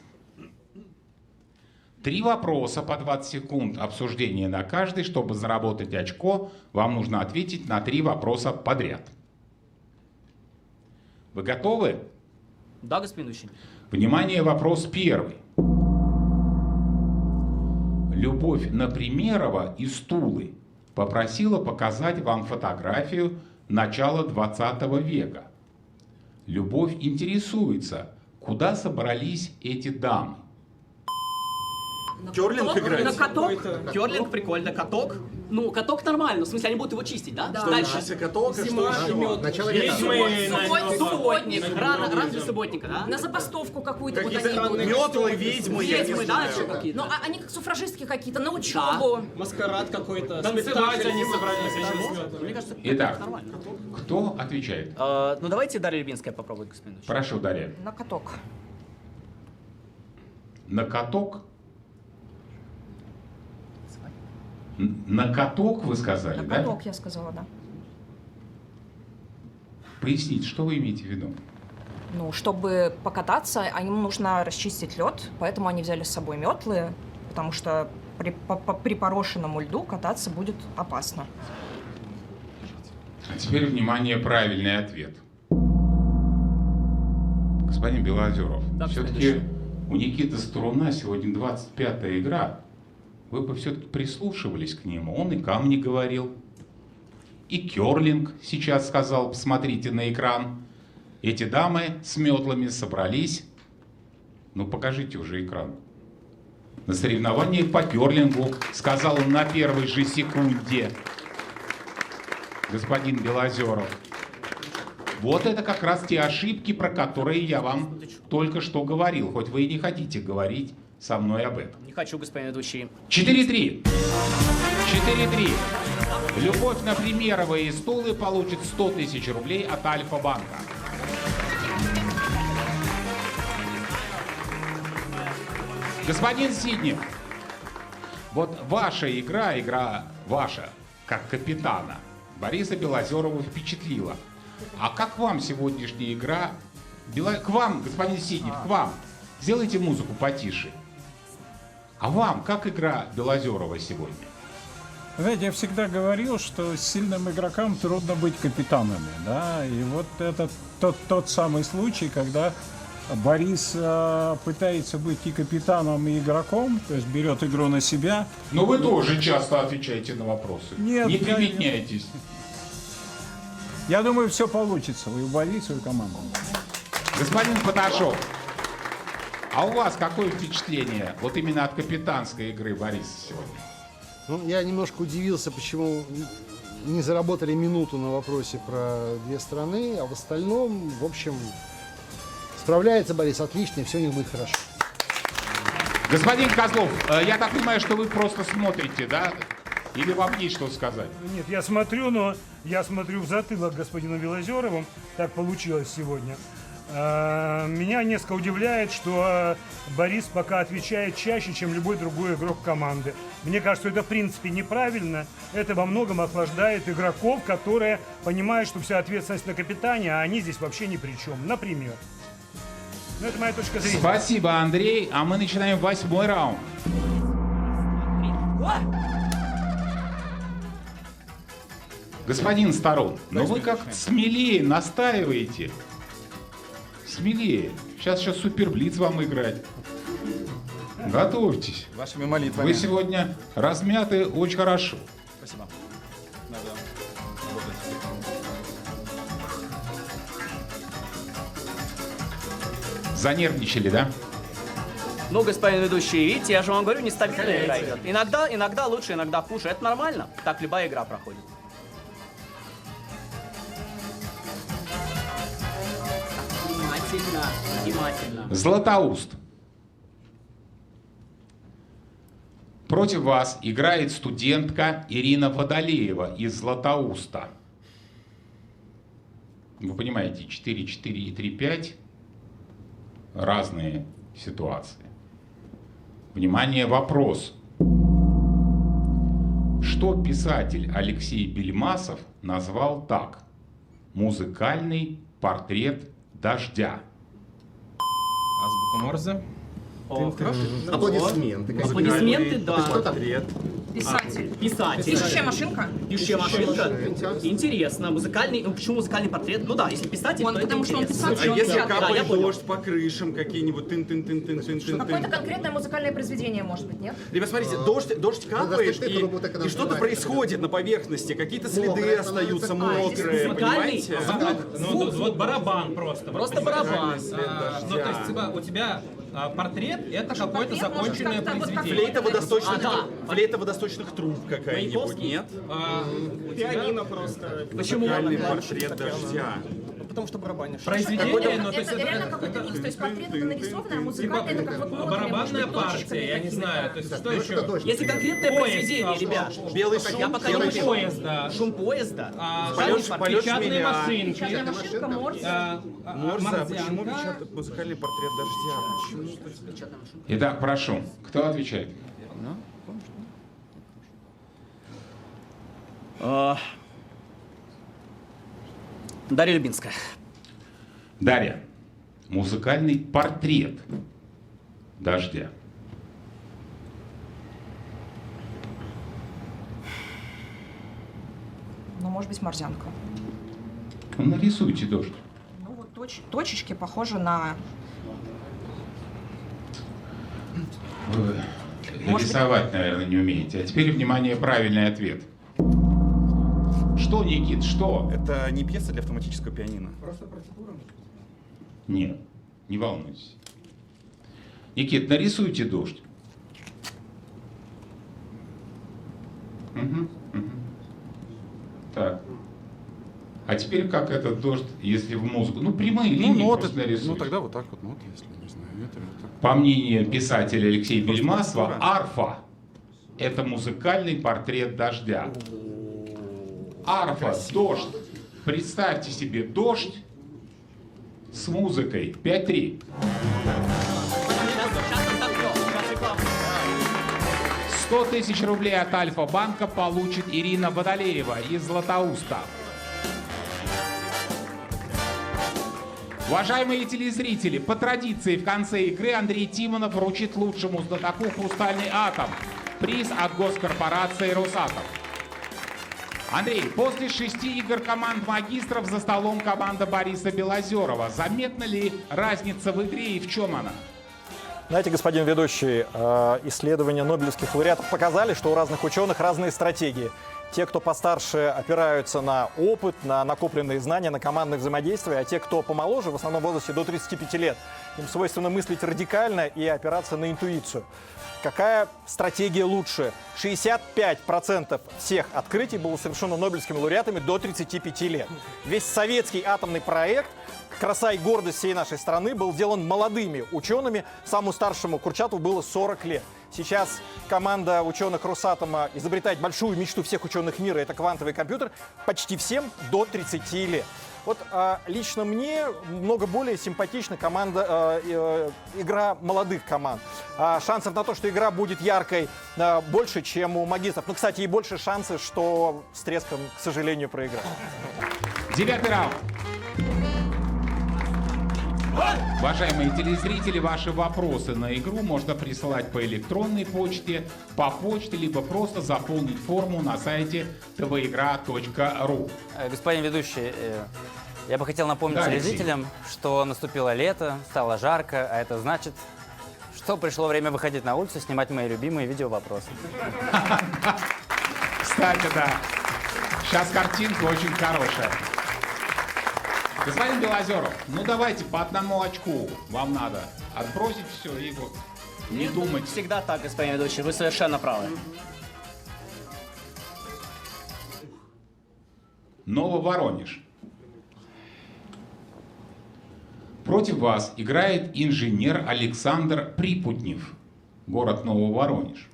3 вопроса по 20 секунд обсуждения на каждый. Чтобы заработать очко, вам нужно ответить на 3 вопроса подряд. Вы готовы? Да, господин ведущий. Внимание, вопрос первый. Любовь Напримерова из Тулы попросила показать вам фотографию начала 20 века. Любовь интересуется, куда собрались эти дамы. Керлинг играть? На каток? Керлинг прикольно. Каток? Ну, каток нормально. В смысле, они будут его чистить, да? Что еще? Каток, а что еще? Начало Субботник. Рано для субботника, да? На забастовку какую-то вот они Какие-то будут. метлы, ведьмы, я не Ведьмы, да, еще знаю. какие-то? Ну, а они как суфражистки какие-то, на учебу. Маскарад какой-то. Танцевать они собрались. Мне кажется, Итак, нормально. кто отвечает? Ну, давайте Дарья Рябинская попробует, господин ведущий. Прошу, Дарья. На каток. На каток? На каток вы сказали, На да? каток, я сказала, да. Поясните, что вы имеете в виду? Ну, чтобы покататься, им нужно расчистить лед, поэтому они взяли с собой метлы, потому что при порошенному льду кататься будет опасно. А теперь, внимание, правильный ответ. Господин Белозеров, Да, все-таки у Никиты Струна сегодня 25-я игра. Вы бы все-таки прислушивались к нему. Он и камни говорил. И керлинг сейчас сказал, посмотрите на экран. Эти дамы с метлами собрались. Ну, покажите уже экран. На соревнованиях по керлингу, сказал он на первой же секунде. Господин Белозеров. Вот это как раз те ошибки, про которые я вам только что говорил. Хоть вы и не хотите говорить со мной об этом. Не хочу, господин ведущий. 4-3. 4-3. Любовь Напримерова из Тулы получит 100 тысяч рублей от Альфа-банка. Господин Сиднев, вот ваша игра ваша, как капитана, Бориса Белозерова впечатлила. А как вам сегодняшняя игра? К вам, господин Сиднев, к вам. Сделайте музыку потише. А вам, как игра Белозерова сегодня? Знаете, я всегда говорил, что сильным игрокам трудно быть капитанами, да, и вот это тот самый случай, когда Борис пытается быть и капитаном, и игроком, то есть берет игру на себя. Но вы тоже часто отвечаете на вопросы. Нет, не прибедняйтесь. Я думаю, все получится и у Бориса, и у команды. Господин Паташов, а у вас какое впечатление вот именно от капитанской игры Бориса сегодня? Ну, я немножко удивился, почему не заработали минуту на вопросе про две страны, а в остальном, в общем, справляется Борис отлично, и все у них будет хорошо. Господин Козлов, я так понимаю, что вы просто смотрите, да? Или вам есть что сказать? Нет, я смотрю, но я смотрю в затылок господину Белозерову. Так получилось сегодня. Меня несколько удивляет, что Борис пока отвечает чаще, чем любой другой игрок команды. Мне кажется, это в принципе неправильно. Это во многом охлаждает игроков, которые понимают, что вся ответственность на капитане, а они здесь вообще ни при чем. Например. Ну, это моя точка зрения. Спасибо, Андрей. А мы начинаем 8-й раунд. Господин Сторон, но вы как смелее настаиваете. Смелее. Сейчас Суперблиц вам играть. Готовьтесь. Вашими молитвами. Вы сегодня размяты очень хорошо. Спасибо. Занервничали, да? Ну, господин ведущий, видите, я же вам говорю, нестабильная игра идет. Иногда лучше, иногда хуже. Это нормально. Так любая игра проходит. Внимательно. Златоуст. Против вас играет студентка Ирина Водолеева из Златоуста. Вы понимаете, 4-4 и 3-5 разные ситуации. Внимание, вопрос. Что писатель Алексей Бельмасов назвал так? Музыкальный портрет дождя. Азбука Морзе. Аплодисменты. Аплодисменты, да. Кто там? Писатель. Писатель. Пишущая машинка. Пишущая машинка. Интересно. Музыкальный. Ну, почему музыкальный портрет? Ну да, если писатель, Он, то это потому что он интересно. писатель. А если Да, я капает понял. дождь по крышам какие-нибудь, тын-тын-тын-тын-тын-тын. Какое-то конкретное музыкальное произведение, может быть, нет? Ребят, смотрите, дождь капает, и что-то происходит на поверхности, какие-то следы остаются мокрые, понимаете? Ну, вот барабан просто. Просто барабан. Ну, то есть у тебя портрет — это какое-то законченное произведение. Флейта водосточных труб какая-нибудь, нет? Пианино просто. Почему? Музыкальный портрет дождя. Потому что барабанишь. Произведение, но то есть Это реально какой-то микс, то есть портрет это нарисованное, а музыкальное это как вот нотами, барабанная может быть, партия, точечками я не какими-то. знаю. То есть что еще? Если конкретное произведение, ребят. Белый шум, Я пока не белый понял. Поезда. Шум поезда. Печатные меня. машинки. Печатная машинка, Морзе. Морзе, а почему печатает музыкальный портрет дождя? Почему? Итак, прошу. Кто отвечает? Дарья Любинская. Дарья. Музыкальный портрет дождя. Ну, может быть, морзянка. Ну, нарисуйте дождь. Ну, вот точечки похожи на... Вы рисовать, наверное, не умеете. А теперь, внимание, правильный ответ. Что, Никит, что? Это не пьеса для автоматического пианино. Просто партитура. Нет, не волнуйтесь. Никит, нарисуйте дождь. Угу. Так. А теперь как этот дождь, если в музыку? Ну, прямые линии просто нарисуйте. Ну, тогда вот так вот, ноты, если не знаю. Это вот так. По мнению писателя Алексея Бельмасова, арфа – это музыкальный портрет дождя. Арфа, дождь. Представьте себе дождь с музыкой. 5-3. 100 тысяч рублей от Альфа-банка получит Ирина Водолеева из Златоуста. Уважаемые телезрители, по традиции в конце игры Андрей Тимонов вручит лучшему знатоку «Хрустальный атом» приз от госкорпорации «Росатом». Андрей, после 6 игр команд магистров за столом команда Бориса Белозерова. Заметна ли разница в игре и в чем она? Знаете, господин ведущий, исследования нобелевских лауреатов показали, что у разных ученых разные стратегии. Те, кто постарше, опираются на опыт, на накопленные знания, на командное взаимодействие, а те, кто помоложе, в основном в возрасте до 35 лет, им свойственно мыслить радикально и опираться на интуицию. Какая стратегия лучше? 65% всех открытий было совершено нобелевскими лауреатами до 35 лет. Весь советский атомный проект, краса и гордость всей нашей страны, был сделан молодыми учеными. Самому старшему Курчатову было 40 лет. Сейчас команда ученых Росатома изобретает большую мечту всех ученых мира. Это квантовый компьютер. Почти всем до 30 лет. Вот лично мне много более симпатична игра молодых команд. Шансов на то, что игра будет яркой, больше, чем у магистров. Ну, кстати, и больше шансов, что с треском, к сожалению, проиграют. 9-й раунд. Уважаемые телезрители, ваши вопросы на игру можно присылать по электронной почте, по почте, либо просто заполнить форму на сайте tvigra.ru. Господин ведущий, я бы хотел напомнить телезрителям, что наступило лето, стало жарко, а это значит, что пришло время выходить на улицу, снимать мои любимые видео-вопросы. Кстати, да. Сейчас картинка очень хорошая. Господин Белозеров, ну давайте по одному очку. Вам надо отбросить все и вот не думать. Всегда так, господин ведущий, вы совершенно правы. Нововоронеж. Против вас играет инженер Александр Припутнев, город Нововоронеж.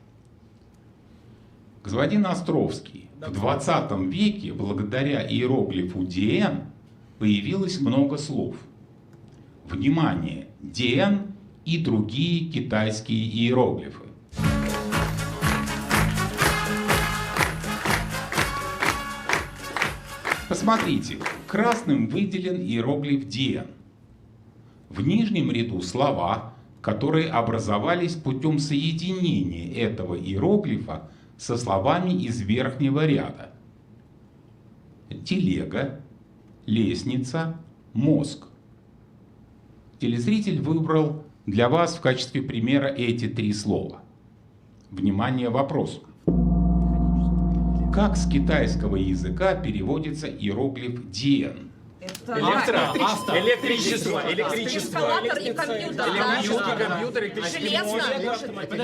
Господин Островский, в 20 веке благодаря иероглифу DN появилось много слов. Внимание! DN и другие китайские иероглифы. Посмотрите, красным выделен иероглиф DN. В нижнем ряду слова, которые образовались путем соединения этого иероглифа со словами из верхнего ряда. Телега, лестница, мозг. Телезритель выбрал для вас в качестве примера эти три слова. Внимание, вопрос. Как с китайского языка переводится иероглиф DN? Электричество. Эскалатор и компьютер.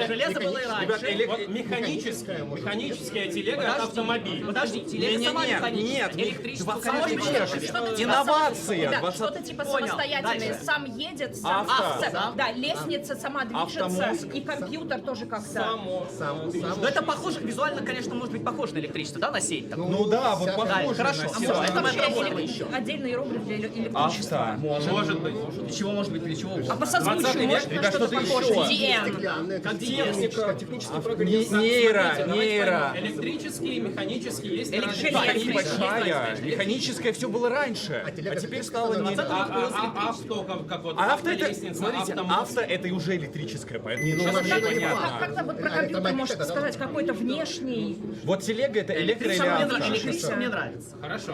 Железо было и раньше. Механическая телега — это автомобиль. Подожди, телега сама механическая. Электричество. Инновация. Что-то типа самостоятельное. Сам едет, сам... Да, лестница сама движется. И компьютер тоже как-то... Но это похоже, визуально, конечно, может быть похоже на электричество, да, на сеть? Ну да, вот похоже. Хорошо, это мы пробуем еще. Отдельный иероглиф для электричества. Может быть. Для чего может быть, для чего? А по созвучию может на что-то похоже? DM. Как техника, технический прогресс. Нейро. Электрический, механический, есть Большая. Механическое все было раньше. А теперь стало не... Авто это, смотрите, авто это уже электрическое, поэтому... Как-то вот про компьютер можете сказать, какой-то внешний... Вот телега это электро или авто? Электричество мне нравится. Хорошо.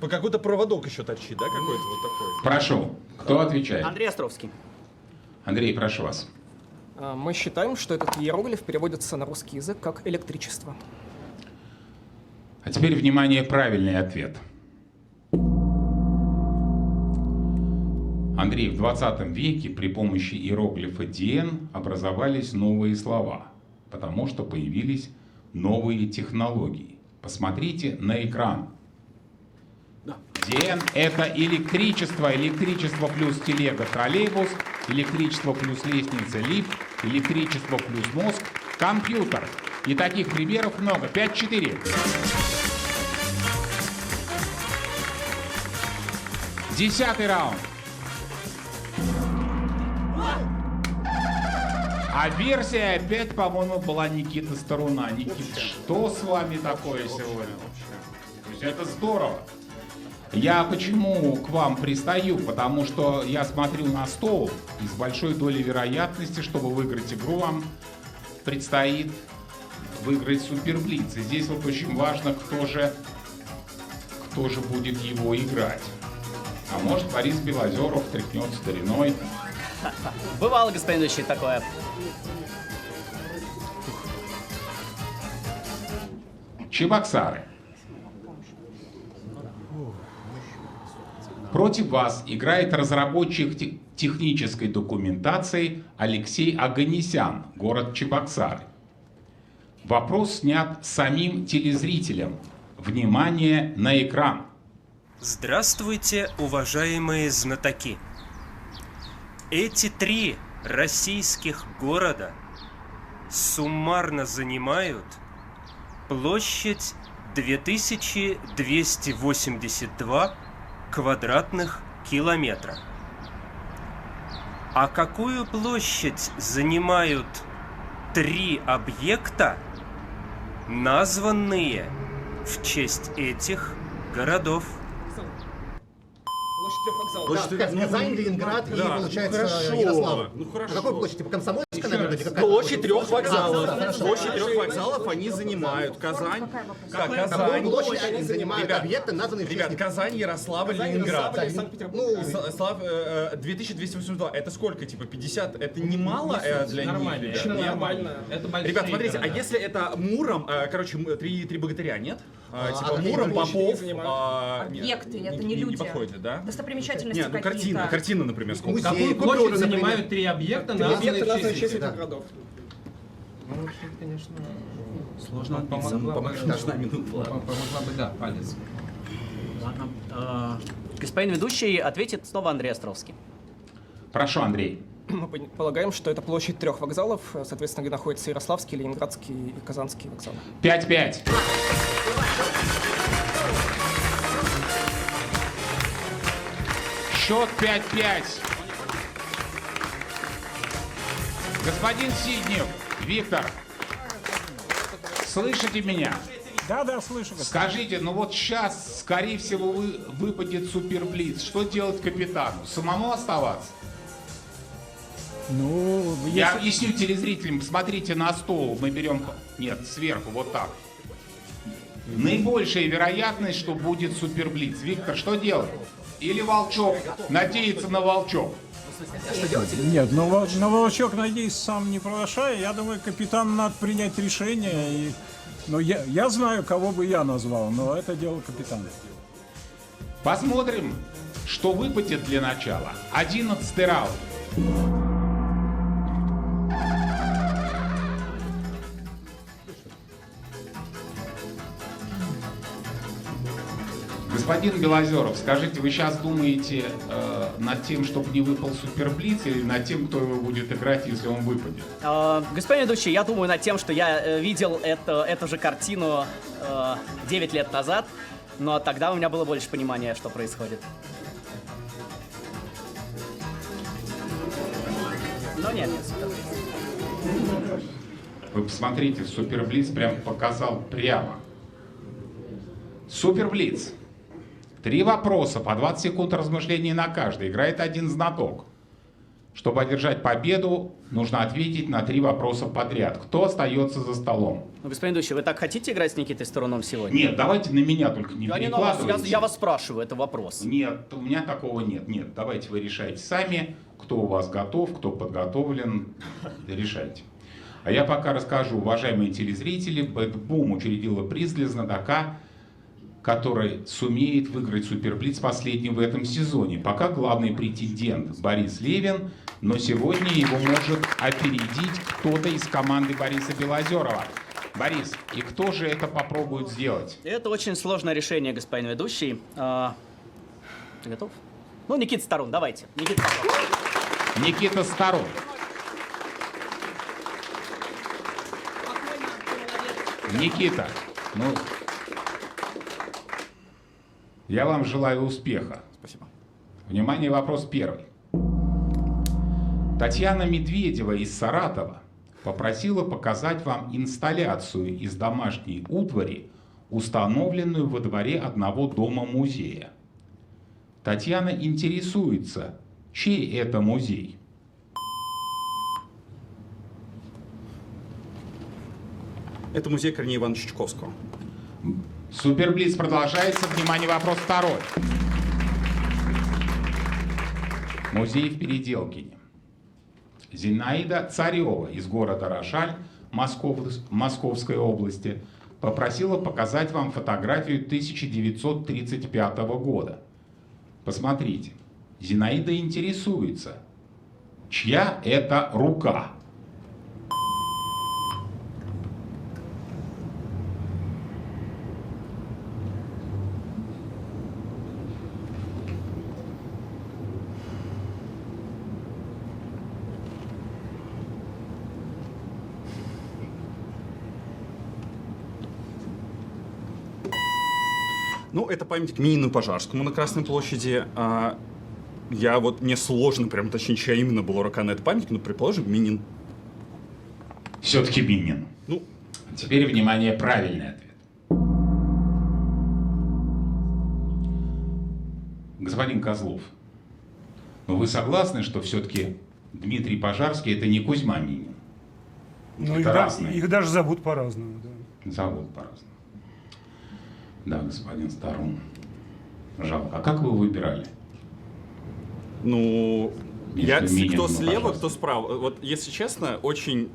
По какой-то проводок еще торчит, да, какой-то вот такой? Прошу, кто отвечает? Андрей Островский. Андрей, прошу вас. Мы считаем, что этот иероглиф переводится на русский язык как электричество. А теперь, внимание, правильный ответ. Андрей, в 20 веке при помощи иероглифа DN образовались новые слова, потому что появились новые технологии. Посмотрите на экран. DN — это электричество, электричество плюс телега, троллейбус, электричество плюс лестница, лифт, электричество плюс мозг, компьютер. И таких примеров много. 5-4. 10-й раунд. А версия опять, по-моему, была Никита Старуна. Никита, что с вами такое сегодня? То есть это здорово. Я почему к вам пристаю? Потому что я смотрю на стол, и с большой долей вероятности, чтобы выиграть игру, вам предстоит выиграть суперблиц. И здесь вот очень важно, кто же будет его играть. А может, Борис Белозеров тряхнет стариной Бывало, господин ведущий, такое. Чебоксары. Против вас играет разработчик технической документации Алексей Оганесян, город Чебоксары. Вопрос снят самим телезрителем. Внимание на экран. Здравствуйте, уважаемые знатоки. Эти 3 российских города суммарно занимают площадь 2282 квадратных километра. А какую площадь занимают 3 объекта, названные в честь этих городов? Казань, Ленинград и, получается, Ярославль. Ну хорошо. На какой площади? По Комсомольской, наверное? Площадь 3 вокзалов. Площадь 3 вокзалов они занимают. Казань. Какую площадь они занимают объекты, названные в честь... Ребят, Казань, Ярославль, Ленинград. 2282. Это сколько? Типа 50? Это немало для них, ребят? Нормально. Это большие Ребят, смотрите, города. а если это Муром, короче, 3 богатыря, нет? Типа Муром, Попов... Объекты, это не люди. Не подходит, да? Достопримечательности Нет, ну какие-то. картина, например, сколько? Какую площадь занимают 3 объекта, названные в честь этих городов? Ну, вообще, конечно, сложно помогла бы, да, палец. Ладно. Господин ведущий, ответит снова Андрей Островский. Прошу, Андрей. Мы полагаем, что это площадь 3 вокзалов, соответственно, где находятся Ярославский, Ленинградский и Казанский вокзалы. 5-5. Счет 5-5. Господин Сиднев, Виктор, слышите меня? Да, слышу. Скажите, ну вот сейчас, скорее всего, выпадет суперблиц. Что делать капитану? Самому оставаться? Ну, Я объясню телезрителям, смотрите на стол, мы берем... Нет, сверху, вот так. Наибольшая вероятность, что будет суперблиц. Виктор, что делать? Или Волчок? Надеяться на Волчок? Нет, но на Волчок, надеюсь, сам не провошая. Я думаю, капитану надо принять решение. Но я знаю, кого бы я назвал, но это дело капитана. Посмотрим, что выпадет для начала. 11-й раунд. Господин Белозеров, скажите, вы сейчас думаете над тем, чтобы не выпал суперблиц, или над тем, кто его будет играть, если он выпадет? Господин ведущий, я думаю над тем, что я видел эту же картину 9 лет назад, но тогда у меня было больше понимания, что происходит. Но нет, суперблиц. Вы посмотрите, суперблиц прям показал прямо. Суперблиц. 3 вопроса, по 20 секунд размышлений на каждый. Играет один знаток. Чтобы одержать победу, нужно ответить на 3 вопроса подряд. Кто остается за столом? Ну, господин ведущий, вы так хотите играть с Никитой Стороном сегодня? Нет, давайте на меня только не перекладывайте. Я вас спрашиваю, это вопрос. Нет, у меня такого нет. Нет, давайте вы решайте сами, кто у вас готов, кто подготовлен. Решайте. А я пока расскажу, уважаемые телезрители, Бэтбум учредила приз для знатока, который сумеет выиграть суперблиц последним в этом сезоне. Пока главный претендент Борис Левин, но сегодня его может опередить кто-то из команды Бориса Белозерова. Борис, и кто же это попробует сделать? Это очень сложное решение, господин ведущий. Ты готов? Ну, Никита Сторон, давайте. Никита Сторон. Никита Сторон. Никита, ну, я вам желаю успеха. Спасибо. Внимание, вопрос первый. Татьяна Медведева из Саратова попросила показать вам инсталляцию из домашней утвари, установленную во дворе одного дома-музея. Татьяна интересуется, чей это музей? Это музей Корнея Ивановича Чуковского. Суперблиц продолжается. Внимание, вопрос второй. Музей в Переделкине. Зинаида Царева из города Рошаль Московской области попросила показать вам фотографию 1935 года. Посмотрите. Зинаида интересуется, чья это рука? Ну, это памятник Минину и Пожарскому на Красной площади. Мне сложно прям уточнить, чья именно была рука на этом памятнике, но, предположим, Минин. Все-таки Минин. Ну, теперь, внимание, правильный ответ. Господин Козлов, но вы согласны, что все-таки Дмитрий Пожарский это не Кузьма Минин? Ну, это разные. Их даже зовут по-разному. Да. Зовут по-разному. Да, господин Старун. Жалко. А как вы выбирали? Ну, Минин, кто слева, кто справа. Вот, если честно, очень,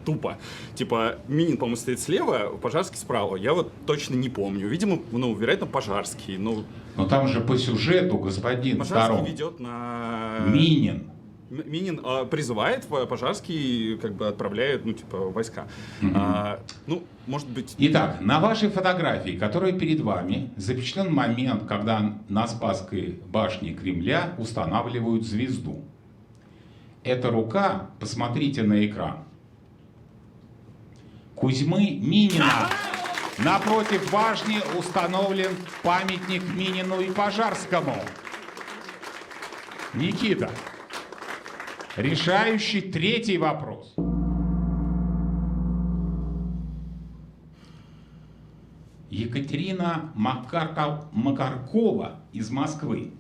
тупо. Типа, Минин, по-моему, стоит слева, Пожарский справа. Я вот точно не помню. Видимо, вероятно, Пожарский. Но там же по сюжету господин Старун. Пожарский ведет на... Минин. Минин призывает, Пожарский как бы отправляет, войска. Может быть... Итак, на вашей фотографии, которая перед вами, запечатлен момент, когда на Спасской башне Кремля устанавливают звезду. Эта рука, посмотрите на экран, Кузьмы Минина. Напротив башни установлен памятник Минину и Пожарскому. Никита. Решающий третий вопрос. Екатерина Макаркова из Москвы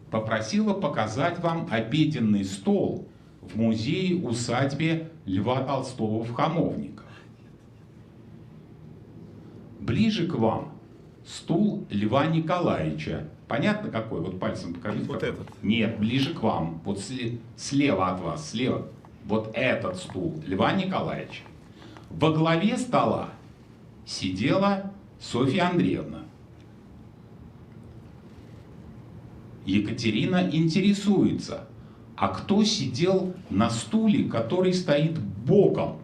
попросила показать вам обеденный стол в музее-усадьбе Льва Толстого в Хамовниках. Ближе к вам стул Льва Николаевича. Понятно какой? Вот пальцем покажите. Вот какой. этот? Нет, ближе к вам. Вот слева от вас, слева. Вот этот стул Льва Николаевича. Во главе стола сидела Софья Андреевна. Екатерина интересуется, а кто сидел на стуле, который стоит боком?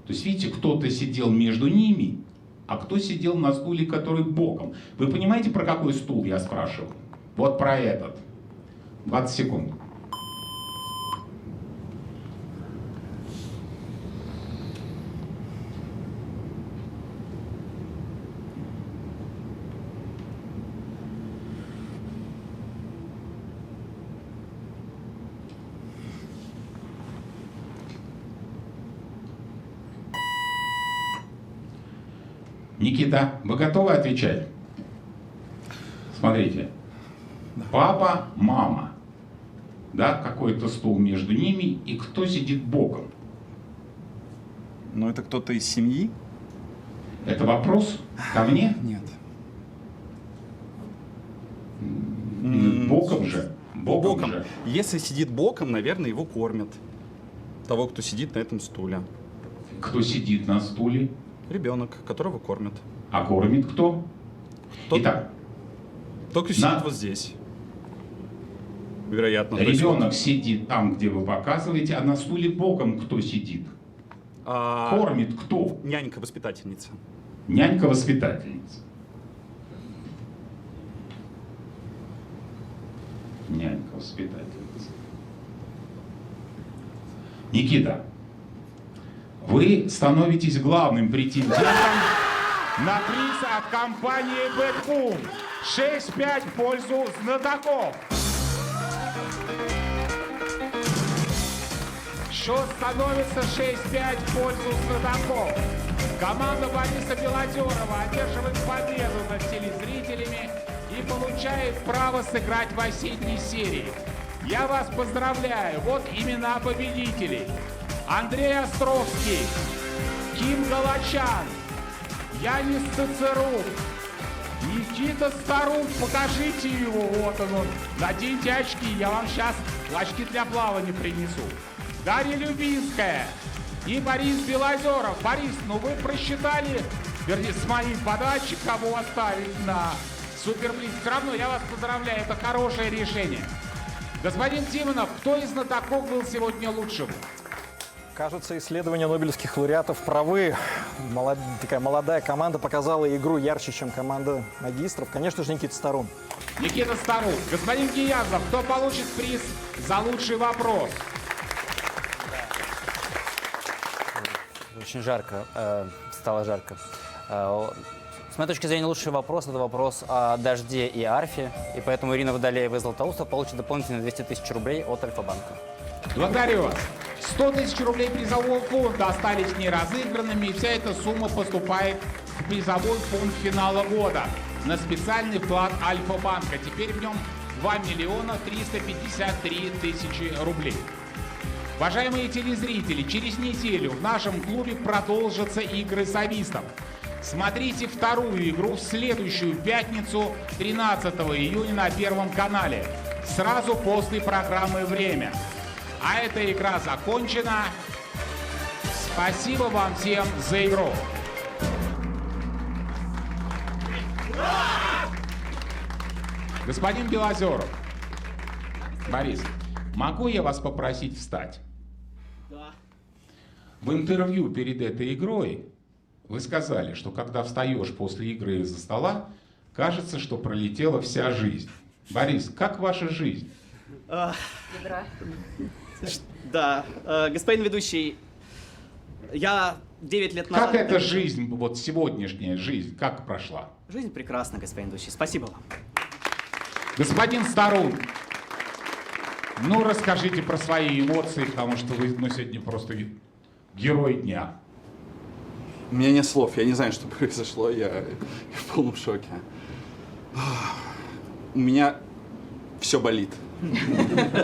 То есть, видите, кто-то сидел между ними, а кто сидел на стуле, который боком. Вы понимаете, про какой стул я спрашиваю? Вот про этот. 20 секунд. Никита, вы готовы отвечать? Смотрите. Папа, мама. Да, какой-то стул между ними. И кто сидит боком? Ну, это кто-то из семьи? Это вопрос ко мне? Нет. Боком же. Боком же. Если сидит боком, наверное, его кормят. Того, кто сидит на этом стуле. Кто сидит на стуле? Ребенок, которого кормят. А кормит кто? Итак. Тот, кто сидит вот здесь. Вероятно. Ребенок сидит там, где вы показываете, а на стуле боком кто сидит? Кормит кто? Нянька-воспитательница. Нянька-воспитательница. Нянька-воспитательница. Никита, вы становитесь главным претендентом на приз от компании Бэтхум. 6-5 в пользу знатоков. Счет становится 6-5 в пользу знатоков. Команда Бориса Белозерова одерживает победу над телезрителями и получает право сыграть в осенней серии. Я вас поздравляю. Вот имена победителей. Андрей Островский, Ким Галачан, Янис Цицерук, Никита Старух, покажите его, вот он. Наденьте очки, я вам сейчас очки для плавания принесу. Дарья Любинская и Борис Белозеров. Борис, ну вы просчитали, вернее, с моей подачи, кого оставить на Суперблиц. Все равно я вас поздравляю, это хорошее решение. Господин Тимонов, кто из знатоков был сегодня лучшим? Кажется, исследования нобелевских лауреатов правы. Такая молодая команда показала игру ярче, чем команда магистров. Конечно же, Никита Старун. Никита Старун. Господин Гиязов, кто получит приз за лучший вопрос? Очень жарко. Стало жарко. С моей точки зрения, лучший вопрос – это вопрос о дожде и арфе. И поэтому Ирина Водолеева и Златоуста получит дополнительные 200 тысяч рублей от Альфа-банка. Благодарю вас. 100 тысяч рублей призового фонда остались неразыгранными, и вся эта сумма поступает в призовой фонд финала года на специальный вклад Альфа-банка. Теперь в нем 2 миллиона 353 тысячи рублей. Уважаемые телезрители, через неделю в нашем клубе продолжатся игры совистов. Смотрите вторую игру в следующую пятницу, 13 июня на Первом канале, сразу после программы «Время». А эта игра закончена. Спасибо вам всем за игру. Господин Белозеров, Борис, могу я вас попросить встать? Да. В интервью перед этой игрой вы сказали, что когда встаешь после игры из-за стола, кажется, что пролетела вся жизнь. Борис, как ваша жизнь? Игра. Да, господин ведущий, я 9 лет назад... Как эта жизнь, вот сегодняшняя жизнь, как прошла? Жизнь прекрасна, господин ведущий. Спасибо вам. Господин Старун, ну расскажите про свои эмоции, потому что вы сегодня просто герой дня. У меня нет слов, я не знаю, что произошло, я в полном шоке. У меня все болит.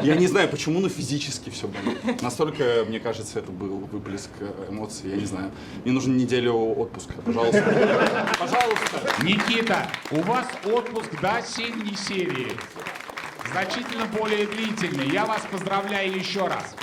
Я не знаю почему, но физически все болит. Настолько, мне кажется, это был выплеск эмоций, я не знаю. Мне нужен неделю отпуска, пожалуйста. Пожалуйста. Никита, у вас отпуск до осенней серии. Значительно более длительный. Я вас поздравляю еще раз.